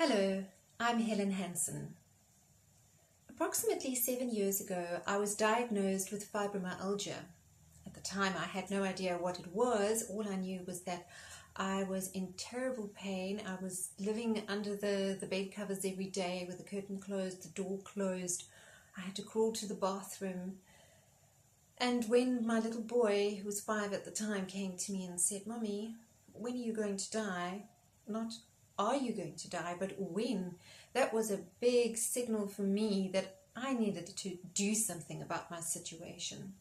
Hello, I'm Helen Hansen. Approximately 7 years ago, I was diagnosed with fibromyalgia. At the time, I had no idea what it was. All I knew was that I was in terrible pain. I was living under the bed covers every day with the curtain closed, the door closed. I had to crawl to the bathroom. And when my little boy, who was 5 at the time, came to me and said, "Mommy, when are you going to die?" Not are you going to die, but when. That was a big signal for me that I needed to do something about my situation.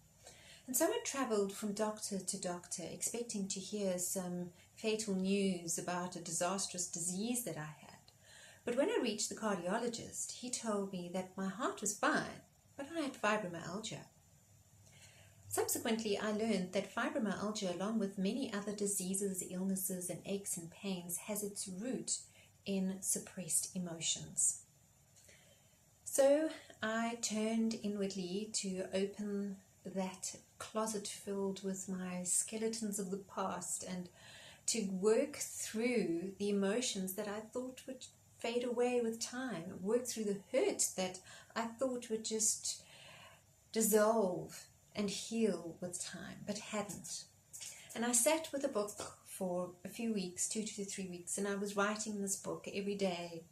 And so I traveled from doctor to doctor, expecting to hear some fatal news about a disastrous disease that I had. But when I reached the cardiologist, he told me that my heart was fine, but I had fibromyalgia. Subsequently, I learned that fibromyalgia, along with many other diseases, illnesses, and aches and pains, has its root in suppressed emotions. So I turned inwardly to open that closet filled with my skeletons of the past and to work through the emotions that I thought would fade away with time, work through the hurt that I thought would just dissolve and heal with time, but hadn't. And I sat with a book for a few weeks, 2 to 3 weeks, and I was writing this book every day.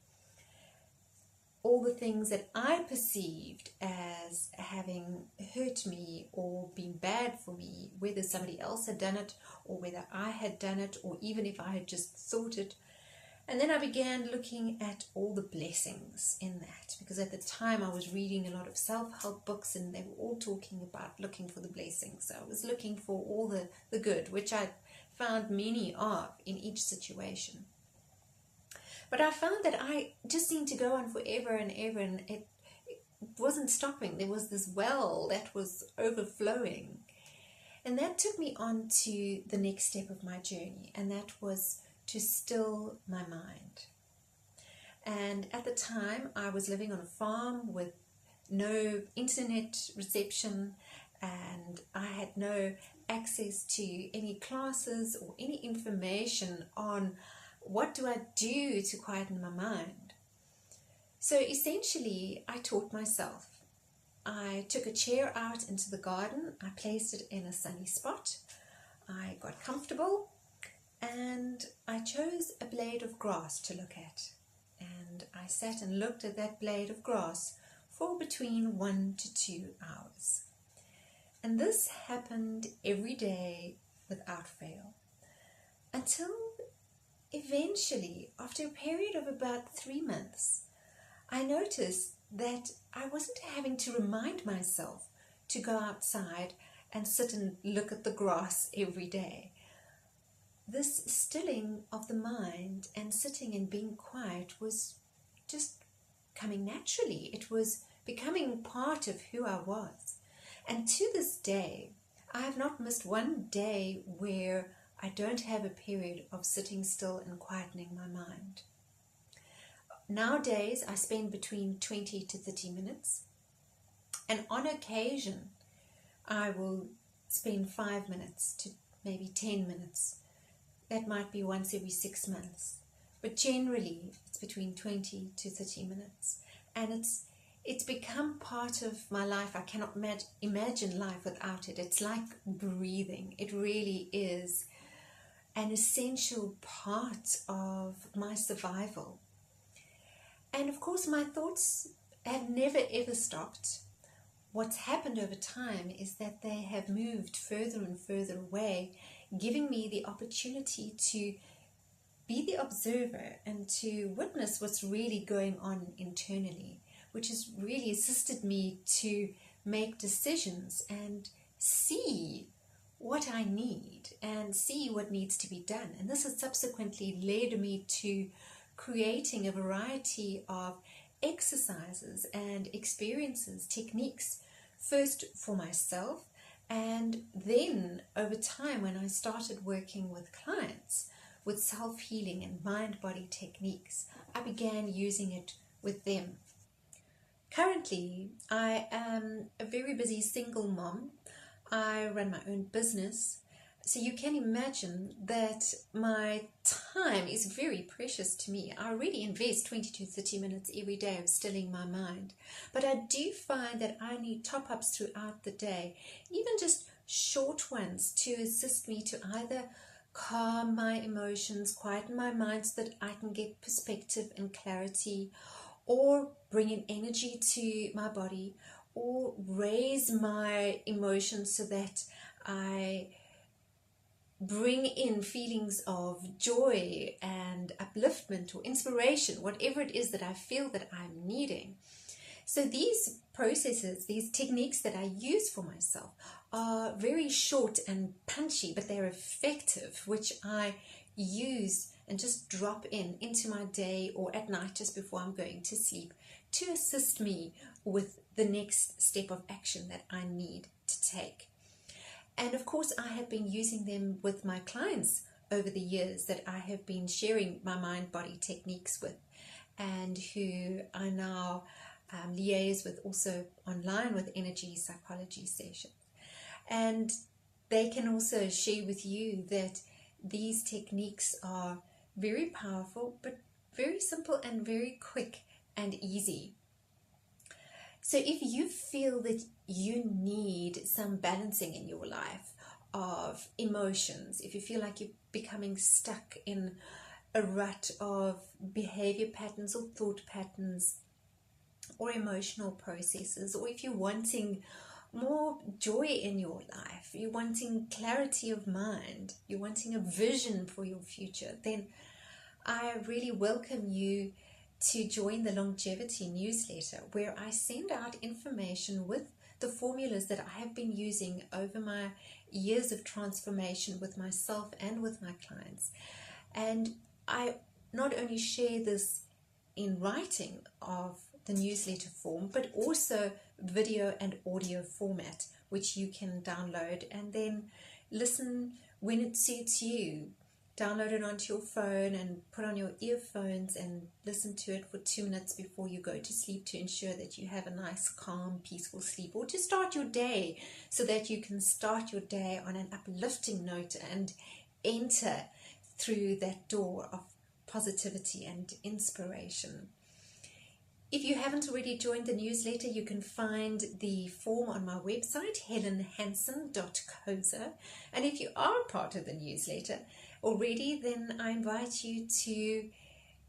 All the things that I perceived as having hurt me or been bad for me, whether somebody else had done it or whether I had done it, or even if I had just thought it. And then I began looking at all the blessings in that, because at the time I was reading a lot of self-help books and they were all talking about looking for the blessings. So I was looking for all the good, which I found many of in each situation. But I found that I just seemed to go on forever and ever, and it wasn't stopping. There was this well that was overflowing. And that took me on to the next step of my journey, and that was to still my mind. And at the time, I was living on a farm with no internet reception, and I had no access to any classes or any information on what do I do to quieten my mind. So essentially, I taught myself. I took a chair out into the garden, I placed it in a sunny spot, I got comfortable, and I chose a blade of grass to look at. And I sat and looked at that blade of grass for between 1 to 2 hours. And this happened every day without fail, until eventually, after a period of about 3 months, I noticed that I wasn't having to remind myself to go outside and sit and look at the grass every day. This stilling of the mind and sitting and being quiet was just coming naturally. It was becoming part of who I was. And to this day, I have not missed one day where I don't have a period of sitting still and quietening my mind. Nowadays, I spend between 20 to 30 minutes. And on occasion, I will spend 5 minutes to maybe 10 minutes. That might be once every 6 months. But generally, it's between 20 to 30 minutes. And it's become part of my life. I cannot imagine life without it. It's like breathing. It really is an essential part of my survival. And of course, my thoughts have never ever stopped. What's happened over time is that they have moved further and further away, giving me the opportunity to be the observer and to witness what's really going on internally, which has really assisted me to make decisions and see what I need and see what needs to be done. And this has subsequently led me to creating a variety of exercises and experiences, techniques, first for myself, and then over time when I started working with clients with self-healing and mind-body techniques, I began using it with them. Currently, I am a very busy single mom. I run my own business, So you can imagine that my time is very precious to me. I really invest 20 to 30 minutes every day of stilling my mind. But I do find that I need top-ups throughout the day, even just short ones, to assist me to either calm my emotions, quieten my mind so that I can get perspective and clarity, or bring in energy to my body, or raise my emotions so that I bring in feelings of joy and upliftment or inspiration, whatever it is that I feel that I'm needing. So these processes, these techniques that I use for myself are very short and punchy, but they're effective, which I use and just drop into my day or at night just before I'm going to sleep to assist me with the next step of action that I need to take. And of course, I have been using them with my clients over the years that I have been sharing my mind-body techniques with, and who I now liaise with also online with energy psychology sessions. And they can also share with you that these techniques are very powerful, but very simple and very quick and easy. So if you feel that you need some balancing in your life of emotions, if you feel like you're becoming stuck in a rut of behavior patterns or thought patterns or emotional processes, or if you're wanting more joy in your life, you're wanting clarity of mind, you're wanting a vision for your future, then I really welcome you to join the longevity newsletter, where I send out information with the formulas that I have been using over my years of transformation with myself and with my clients. And I not only share this in writing of the newsletter form, but also video and audio format, which you can download and then listen when it suits you. Download it onto your phone and put on your earphones and listen to it for 2 minutes before you go to sleep, to ensure that you have a nice, calm, peaceful sleep, or to start your day so that you can start your day on an uplifting note and enter through that door of positivity and inspiration. If you haven't already joined the newsletter, you can find the form on my website, helenhansen.coza. And if you are part of the newsletter already, then I invite you to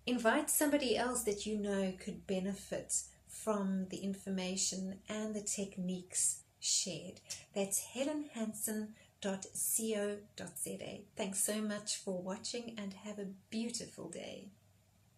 invite somebody else that you know could benefit from the information and the techniques shared. That's helenhansen.co.za. Thanks so much for watching and have a beautiful day.